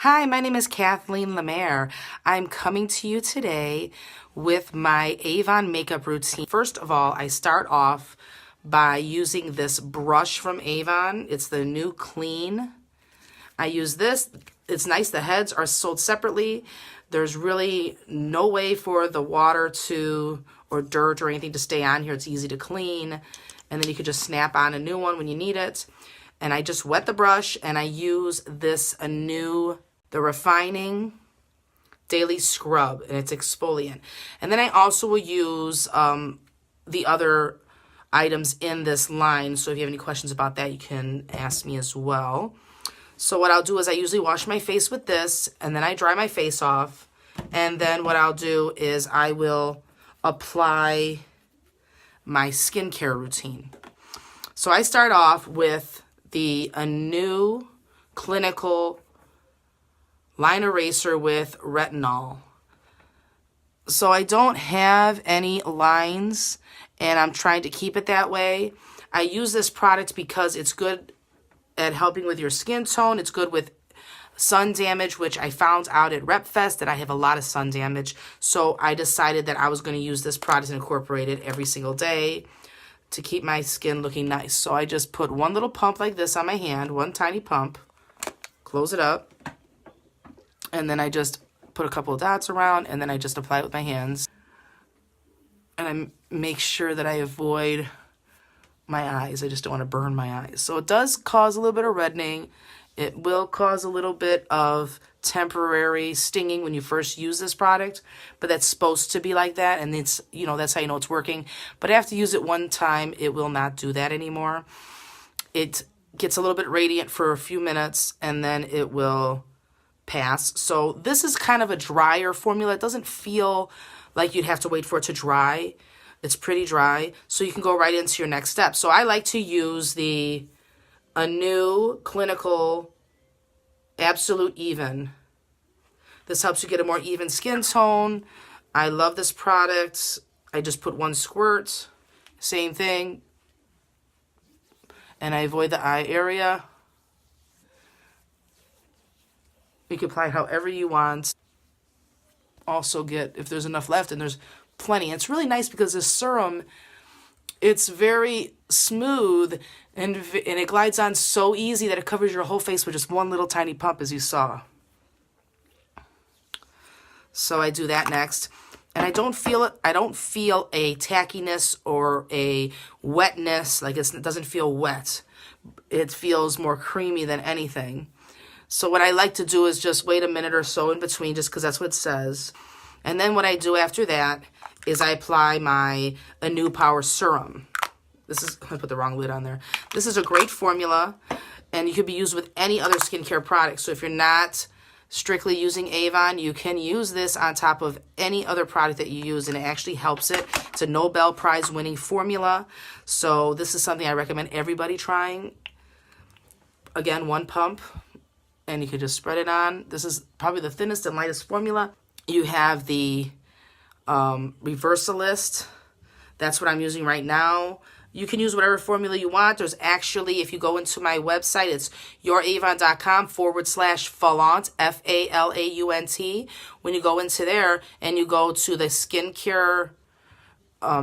Hi, my name is Kathleen Lemaire. I'm coming to you today with my Avon makeup routine. First of all, I start off by using this brush from Avon. It's the New Clean. I use this. It's nice. The heads are sold separately. There's really no way for the water to, or dirt or anything to stay on here. It's easy to clean. And then you could just snap on a new one when you need it. And I just wet the brush and I use this Anew, the Refining Daily Scrub, and it's exfoliant. And then I also will use the other items in this line. So if you have any questions about that, you can ask me as well. So what I'll do is I usually wash my face with this, and then I dry my face off. And then what I'll do is I will apply my skincare routine. So I start off with the Anew Clinical Line Eraser with Retinol. So I don't have any lines, and I'm trying to keep it that way. I use this product because it's good at helping with your skin tone. It's good with sun damage, which I found out at RepFest that I have a lot of sun damage. So I decided that I was going to use this product and incorporate it every single day to keep my skin looking nice. So I just put one little pump like this on my hand, one tiny pump, close it up, and then I just put a couple of dots around, and then I just apply it with my hands. And I make sure that I avoid my eyes. I just don't want to burn my eyes. So it does cause a little bit of reddening. It will cause a little bit of temporary stinging when you first use this product, but that's supposed to be like that, and it's, you know, that's how you know it's working. But after you use it one time, it will not do that anymore. It gets a little bit radiant for a few minutes, and then it will pass. So this is kind of a drier formula. It doesn't feel like you'd have to wait for it to dry. It's pretty dry, so you can go right into your next step. So I like to use the Anew Clinical Absolute Even. This helps you get a more even skin tone. I love this product. I just put one squirt, same thing, and I avoid the eye area. You can apply it however you want. Also get, if there's enough left, and there's plenty. It's really nice because this serum, it's very smooth, and it glides on so easy that it covers your whole face with just one little tiny pump, as you saw. So I do that next, and I don't feel it. I don't feel a tackiness or a wetness. Like it doesn't feel wet. It feels more creamy than anything. So what I like to do is just wait a minute or so in between, just because that's what it says. And then what I do after that is I apply my Anew Power Serum. This is, I put the wrong lid on there. This is a great formula, and you could be used with any other skincare product. So if you're not strictly using Avon, you can use this on top of any other product that you use, and it actually helps it. It's a Nobel Prize winning formula. So this is something I recommend everybody trying. Again, one pump, and you can just spread it on. This is probably the thinnest and lightest formula. You have the Reversalist. That's what I'm using right now. You can use whatever formula you want. There's actually, if you go into my website, it's youravon.com/Falaunt, Falaunt. When you go into there and you go to the skincare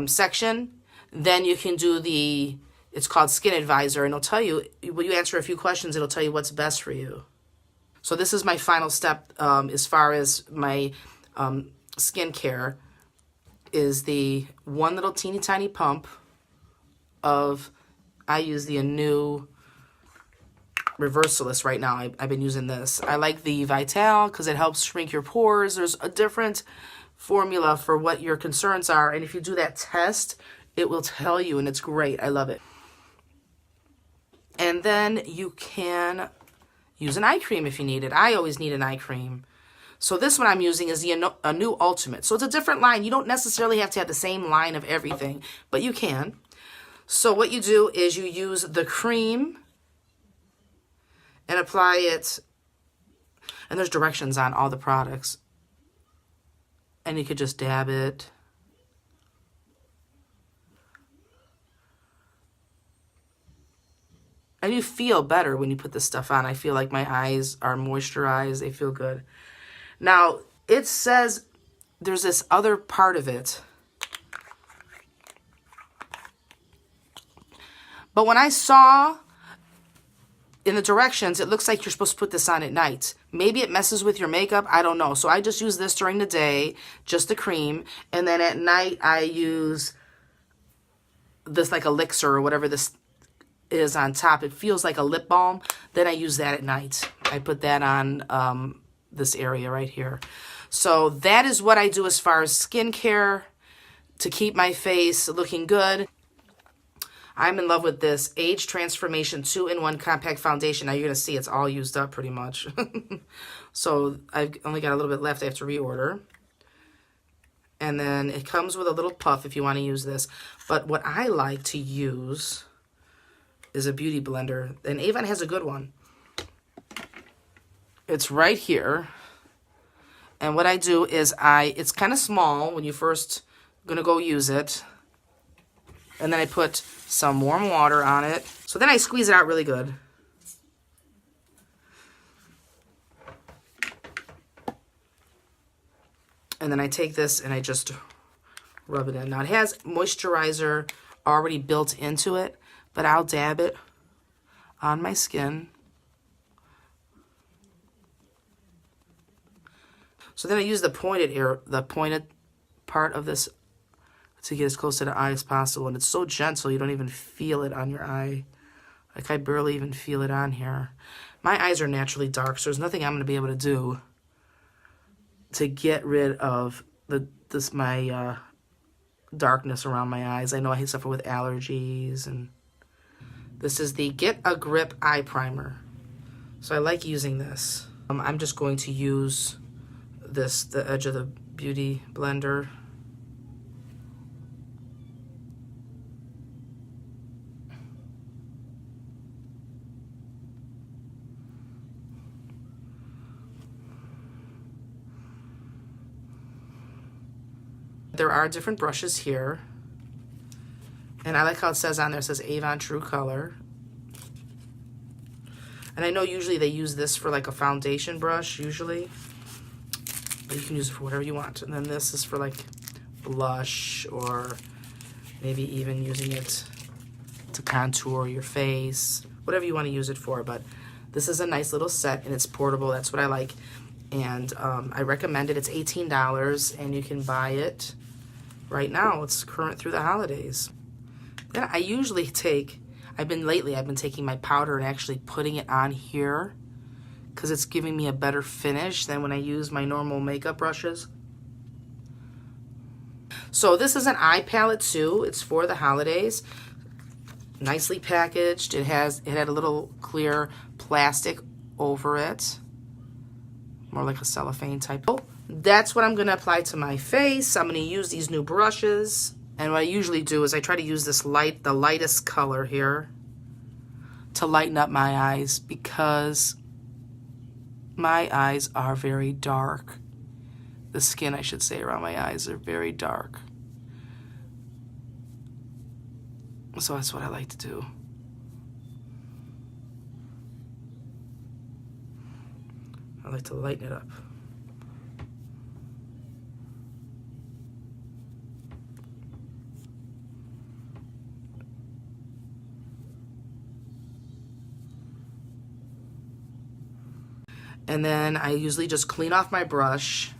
section, then you can do the, it's called Skin Advisor, and it'll tell you, when you answer a few questions, it'll tell you what's best for you. So this is my final step as far as my skincare, is the one little teeny tiny pump of, I use the Anew Reversalist right now. I've been using this. I like the Vital because it helps shrink your pores. There's a different formula for what your concerns are, and if you do that test, it will tell you, and it's great. I love it. And then you can use an eye cream if you need it. I always need an eye cream. So this one I'm using is the Anew Ultimate. So it's a different line. You don't necessarily have to have the same line of everything, but you can. So what you do is you use the cream and apply it. And there's directions on all the products. And you could just dab it. And you feel better when you put this stuff on. I feel like my eyes are moisturized. They feel good. Now, it says there's this other part of it. But when I saw in the directions, it looks like you're supposed to put this on at night. Maybe it messes with your makeup. I don't know. So I just use this during the day, just the cream. And then at night, I use this like elixir or whatever this is on top. It feels like a lip balm. Then I use that at night. I put that on this area right here. So that is what I do as far as skincare to keep my face looking good. I'm in love with this Age Transformation 2-in-1 Compact Foundation. Now you're going to see it's all used up pretty much. So I've only got a little bit left. I have to reorder. And then it comes with a little puff if you want to use this. But what I like to use is a beauty blender. And Avon has a good one. It's right here. And what I do is it's kind of small when you first going to go use it. And then I put some warm water on it. So then I squeeze it out really good. And then I take this and I just rub it in. Now it has moisturizer already built into it, but I'll dab it on my skin. So then I use the pointed part of this to get as close to the eye as possible. And it's so gentle, you don't even feel it on your eye. Like I barely even feel it on here. My eyes are naturally dark, so there's nothing I'm going to be able to do to get rid of my darkness around my eyes. I know I suffer with allergies. And this is the Get a Grip Eye Primer. So I like using this. I'm just going to use the edge of the Beauty Blender. There are different brushes here. And I like how it says on there, it says Avon True Color. And I know usually they use this for like a foundation brush, usually. But you can use it for whatever you want. And then this is for like blush, or maybe even using it to contour your face. Whatever you want to use it for. But this is a nice little set, and it's portable. That's what I like. And I recommend it. It's $18, and you can buy it right now. It's current through the holidays. Then I usually I've been taking my powder and actually putting it on here because it's giving me a better finish than when I use my normal makeup brushes. So this is an eye palette too. It's for the holidays. Nicely packaged. It had a little clear plastic over it. More like a cellophane type. That's what I'm going to apply to my face. I'm going to use these new brushes. And what I usually do is I try to use this the lightest color here to lighten up my eyes, because my eyes are very dark. The skin, I should say, around my eyes are very dark. So that's what I like to do. I like to lighten it up. And then I usually just clean off my brush,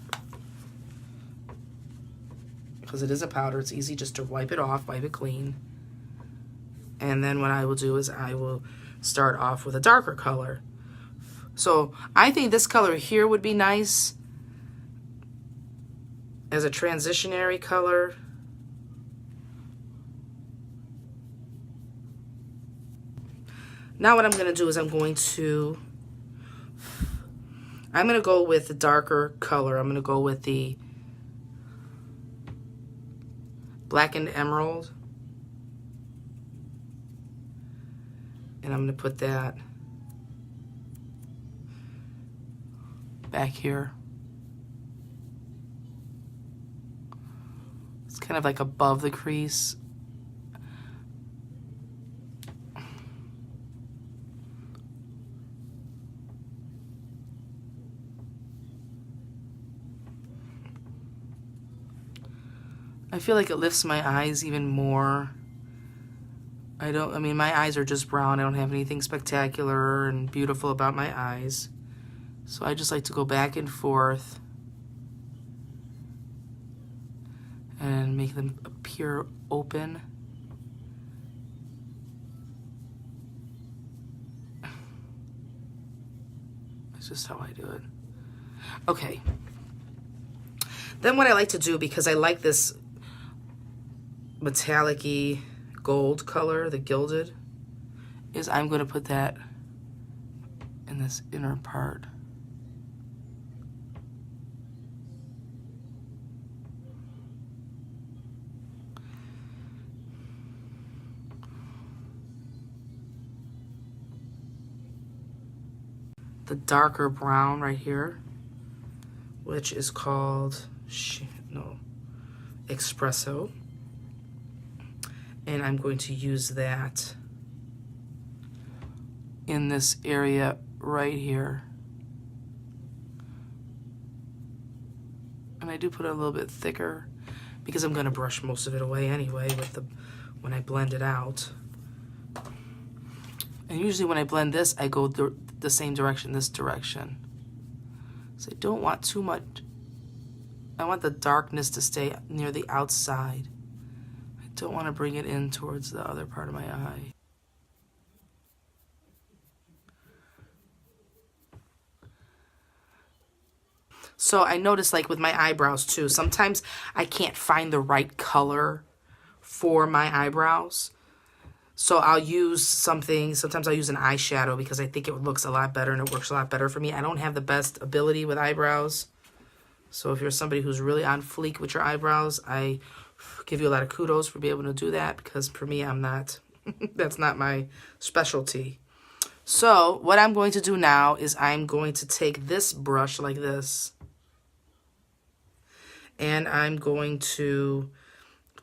because it is a powder. It's easy just to wipe it off, wipe it clean. And then what I will do is I will start off with a darker color. So I think this color here would be nice as a transitionary color. Now what I'm going to do is I'm going to go with the darker color. I'm going to go with the Blackened Emerald. And I'm going to put that back here. It's kind of like above the crease. I feel like it lifts my eyes even more. I mean, my eyes are just brown. I don't have anything spectacular and beautiful about my eyes. So I just like to go back and forth and make them appear open. That's just how I do it. Okay. Then what I like to do, because I like this metallic-y gold color, the gilded, is I'm going to put that in this inner part. The darker brown right here, which is called Espresso. And I'm going to use that in this area right here. And I do put it a little bit thicker because I'm going to brush most of it away anyway when I blend it out. And usually when I blend this, I go the same direction, this direction. So I don't want too much. I want the darkness to stay near the outside. I don't want to bring it in towards the other part of my eye. So I notice, like with my eyebrows too, sometimes I can't find the right color for my eyebrows. So I'll use something, sometimes I'll use an eyeshadow because I think it looks a lot better and it works a lot better for me. I don't have the best ability with eyebrows. So if you're somebody who's really on fleek with your eyebrows, I give you a lot of kudos for being able to do that, because for me, I'm not, that's not my specialty. So what I'm going to do now is I'm going to take this brush like this, and I'm going to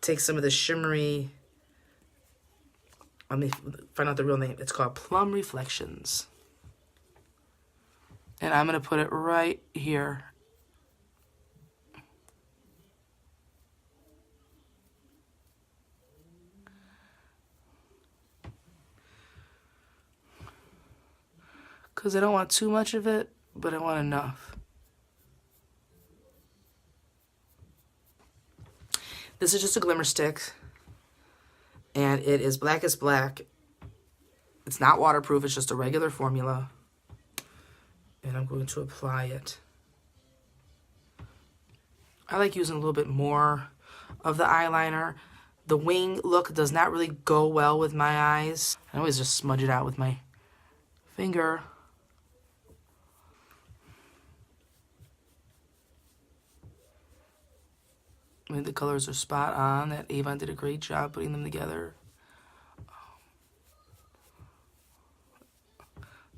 take some of the shimmery, let me find out the real name. It's called Plum Reflections. And I'm going to put it right here. Because I don't want too much of it, but I want enough. This is just a glimmer stick. And it is black as black. It's not waterproof, it's just a regular formula. And I'm going to apply it. I like using a little bit more of the eyeliner. The wing look does not really go well with my eyes. I always just smudge it out with my finger. I mean, the colors are spot on. That Avon did a great job putting them together.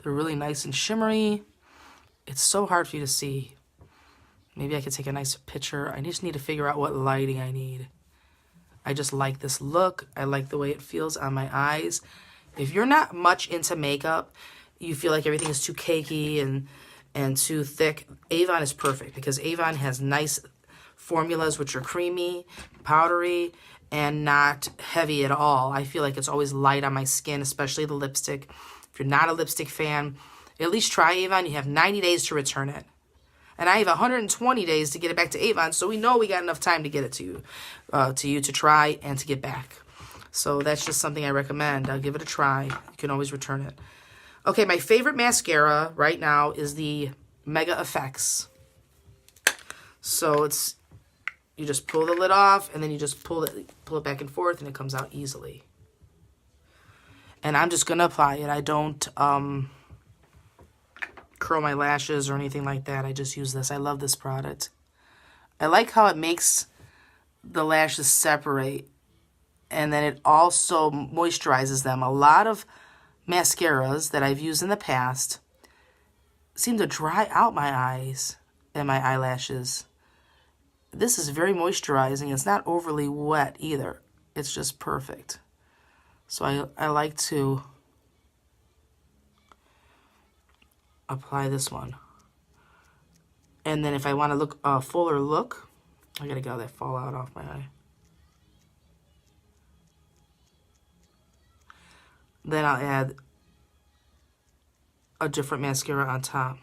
They're really nice and shimmery. It's so hard for you to see. Maybe I could take a nice picture. I just need to figure out what lighting I need. I just like this look. I like the way it feels on my eyes. If you're not much into makeup, you feel like everything is too cakey and too thick, Avon is perfect, because Avon has nice formulas which are creamy, powdery, and not heavy at all. I feel like it's always light on my skin, especially the lipstick. If you're not a lipstick fan, at least try Avon. You have 90 days to return it. And I have 120 days to get it back to Avon, so we know we got enough time to get it to you to try and to get back. So that's just something I recommend. I'll give it a try. You can always return it. Okay, my favorite mascara right now is the Mega Effects. So it's, you just pull the lid off, and then you just pull it back and forth, and it comes out easily. And I'm just going to apply it. I don't curl my lashes or anything like that. I just use this. I love this product. I like how it makes the lashes separate, and then it also moisturizes them. A lot of mascaras that I've used in the past seem to dry out my eyes and my eyelashes. This is very moisturizing. It's not overly wet either. It's just perfect. So I like to apply this one. And then if I want to look a fuller look, I gotta get all that fallout off my eye. Then I'll add a different mascara on top.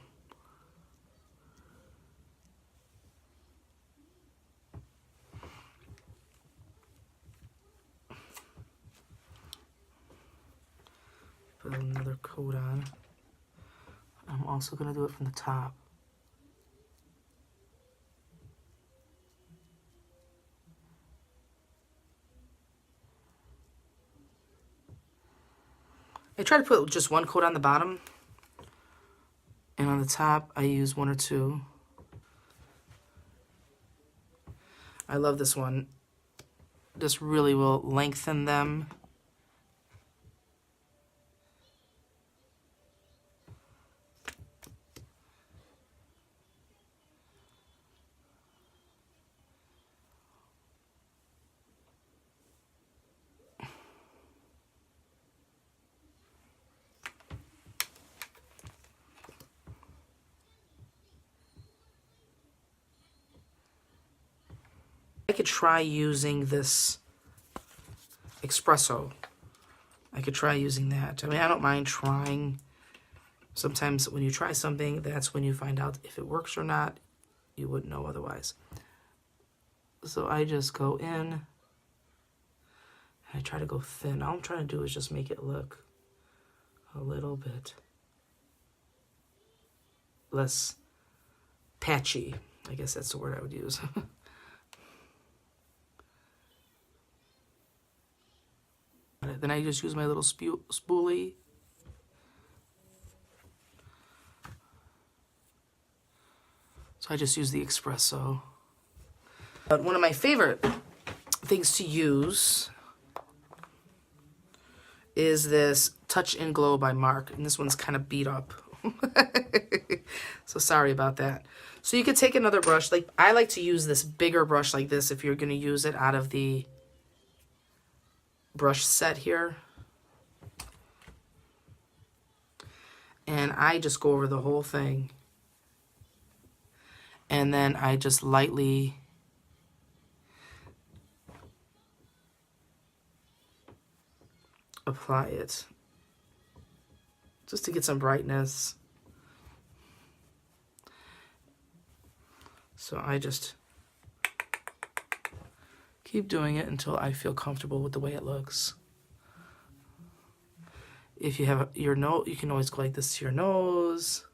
Put another coat on. I'm also going to do it from the top. I try to put just one coat on the bottom, and on the top I use one or two. I love this one. This really will lengthen them. I could try using this espresso. I could try using that. I mean, I don't mind trying. Sometimes when you try something, that's when you find out if it works or not. You wouldn't know otherwise. So I just go in, and I try to go thin. All I'm trying to do is just make it look a little bit less patchy. I guess that's the word I would use. Then I just use my little spoolie. So I just use the espresso. But one of my favorite things to use is this Touch and Glow by Mark. And this one's kind of beat up. So sorry about that. So you could take another brush. Like I like to use this bigger brush like this if you're going to use it out of the brush set here. And I just go over the whole thing. And then I just lightly apply it just to get some brightness. So I just keep doing it until I feel comfortable with the way it looks. If you have your nose, you can always go like this to your nose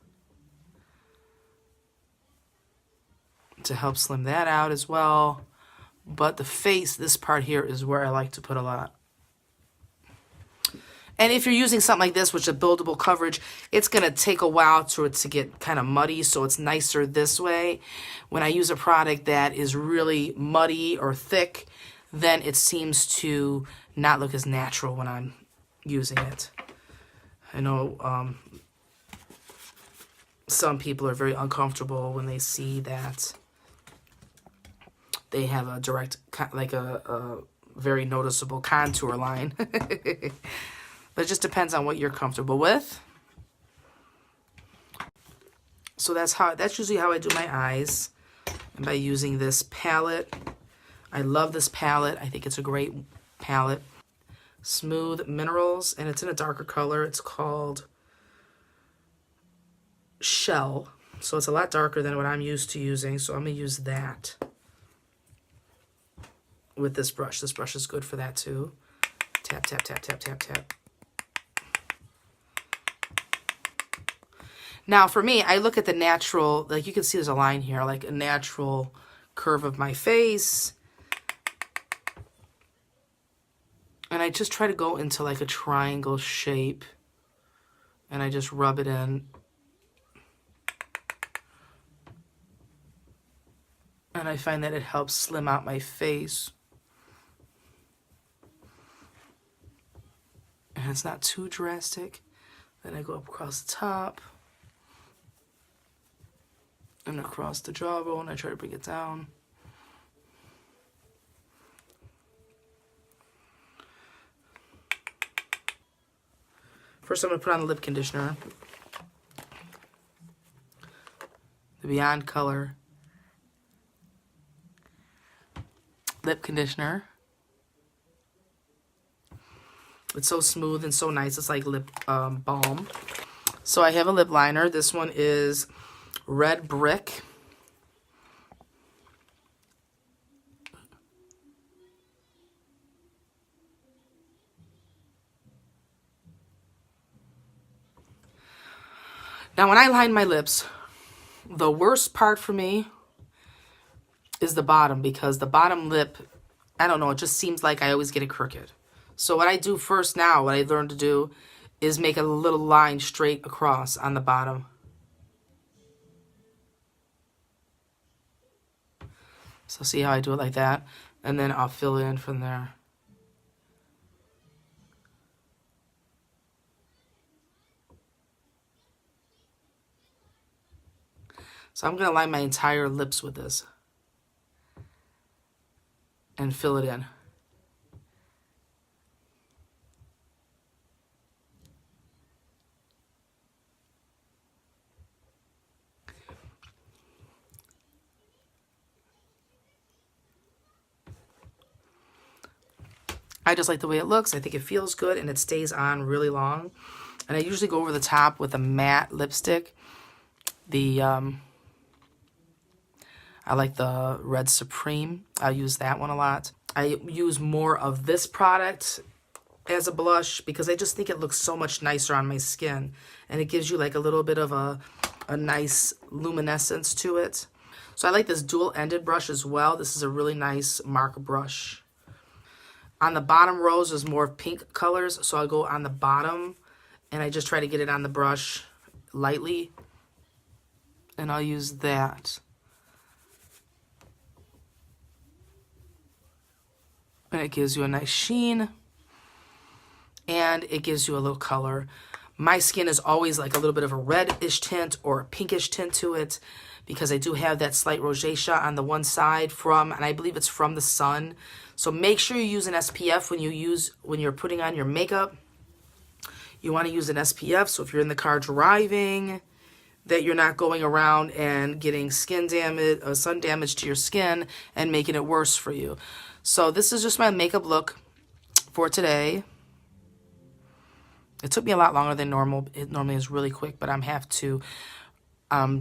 to help slim that out as well. But the face, this part here is where I like to put a lot. And if you're using something like this, which is a buildable coverage, it's going to take a while for it to get kind of muddy, so it's nicer this way. When I use a product that is really muddy or thick, then it seems to not look as natural when I'm using it. I know some people are very uncomfortable when they see that they have a direct, like a very noticeable contour line. But it just depends on what you're comfortable with. So that's usually how I do my eyes, and by using this palette. I love this palette. I think it's a great palette. Smooth Minerals, and it's in a darker color. It's called Shell. So it's a lot darker than what I'm used to using, so I'm going to use that with this brush. This brush is good for that too. Tap, tap, tap, tap, tap, tap. Now for me, I look at the natural, like you can see there's a line here, like a natural curve of my face. And I just try to go into like a triangle shape. And I just rub it in. And I find that it helps slim out my face. And it's not too drastic. Then I go up across the top. And across the jawbone, I try to bring it down. First, I'm going to put on the lip conditioner. The Beyond Color lip conditioner. It's so smooth and so nice. It's like lip balm. So I have a lip liner. This one is Red Brick. Now when I line my lips, the worst part for me is the bottom, because the bottom lip, I don't know, it just seems like I always get it crooked. So what I do first now, what I learned to do, is make a little line straight across on the bottom. So see how I do it like that? And then I'll fill it in from there. So I'm going to line my entire lips with this and fill it in. I just like the way it looks. I think it feels good and it stays on really long. And I usually go over the top with a matte lipstick. I like the Red Supreme. I use that one a lot. I use more of this product as a blush because I just think it looks so much nicer on my skin. And it gives you like a little bit of a nice luminescence to it. So I like this dual-ended brush as well. This is a really nice Mark brush. On the bottom rows is more pink colors, so I'll go on the bottom and I just try to get it on the brush lightly. And I'll use that. And it gives you a nice sheen. And it gives you a little color. My skin is always like a little bit of a reddish tint or a pinkish tint to it, because I do have that slight rosacea on the one side from, and I believe it's from the sun. So make sure you use an SPF when you're putting on your makeup. You want to use an SPF, so if you're in the car driving, that you're not going around and getting skin damage, sun damage to your skin and making it worse for you. So this is just my makeup look for today. It took me a lot longer than normal. It normally is really quick, but I'm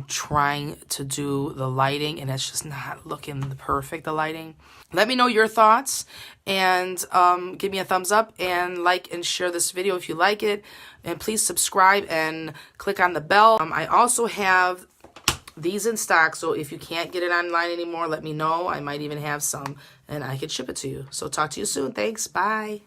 trying to do the lighting and it's just not looking perfect, the lighting. Let me know your thoughts and give me a thumbs up and like and share this video if you like it. And please subscribe and click on the bell. I also have these in stock, so if you can't get it online anymore, let me know. I might even have some and I could ship it to you. So talk to you soon. Thanks. Bye.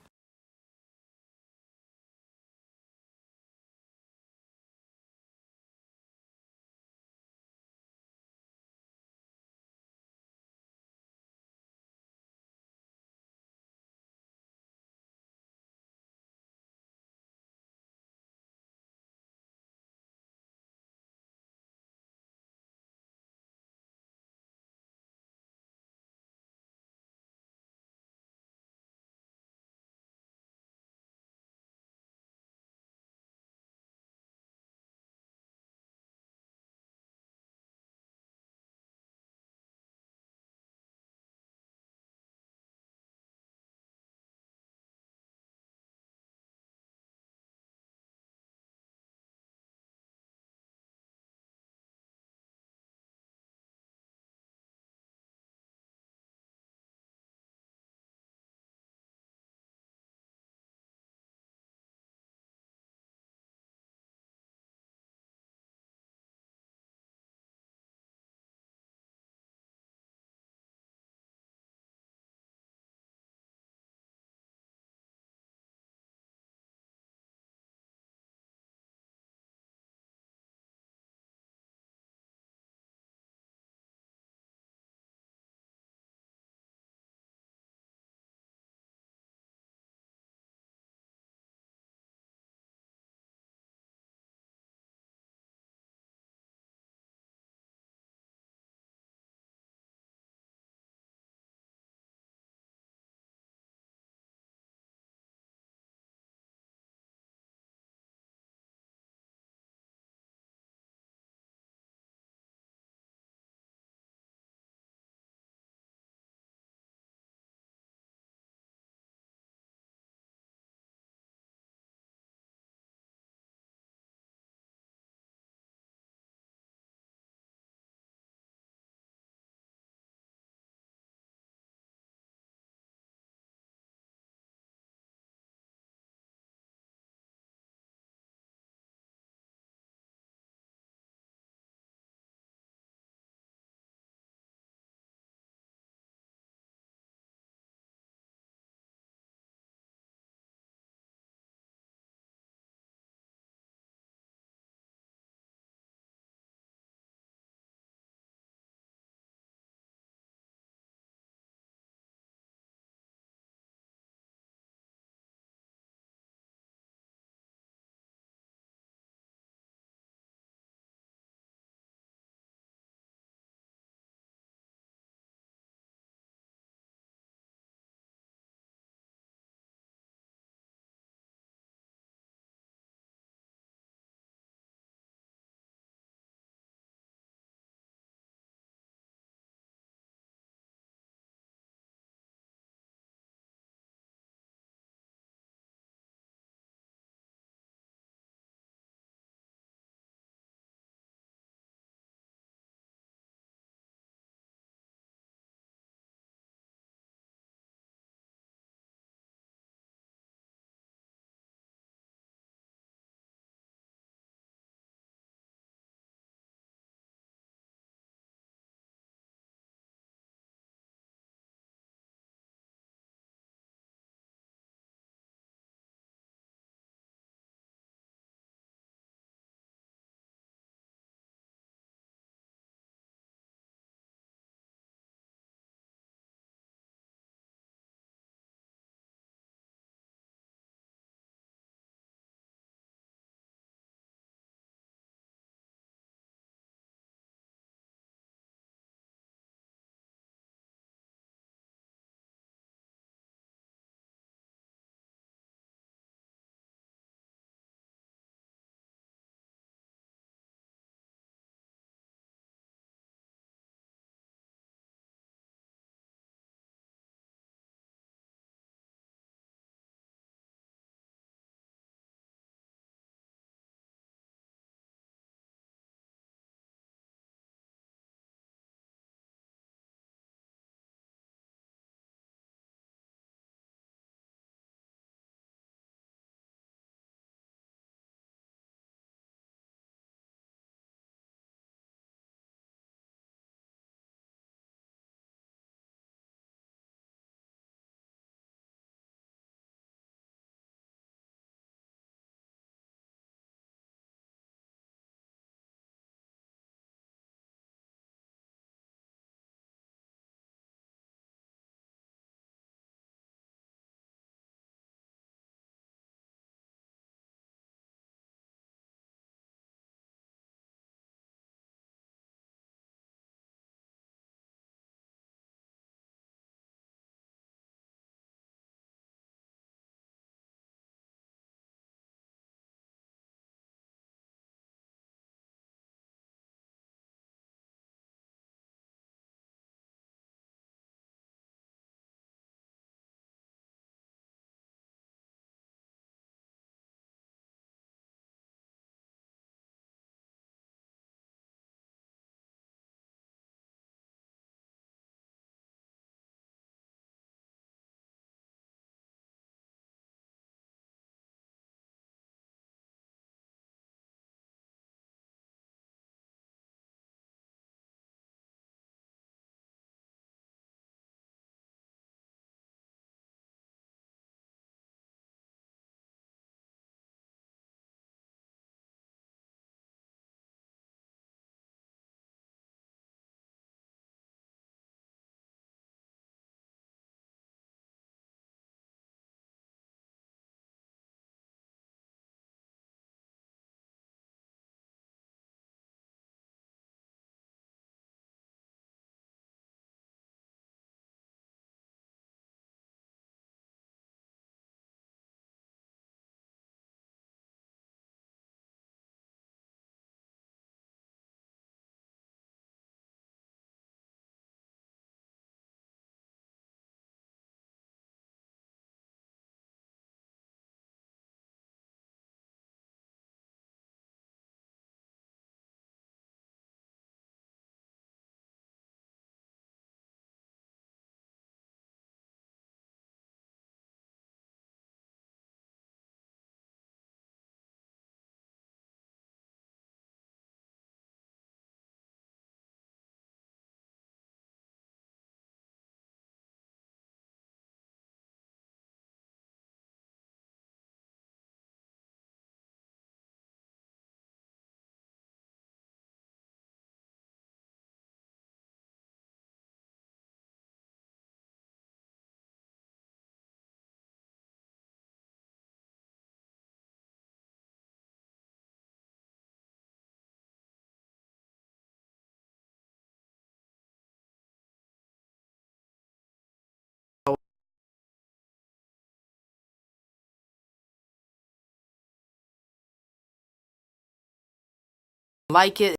like it.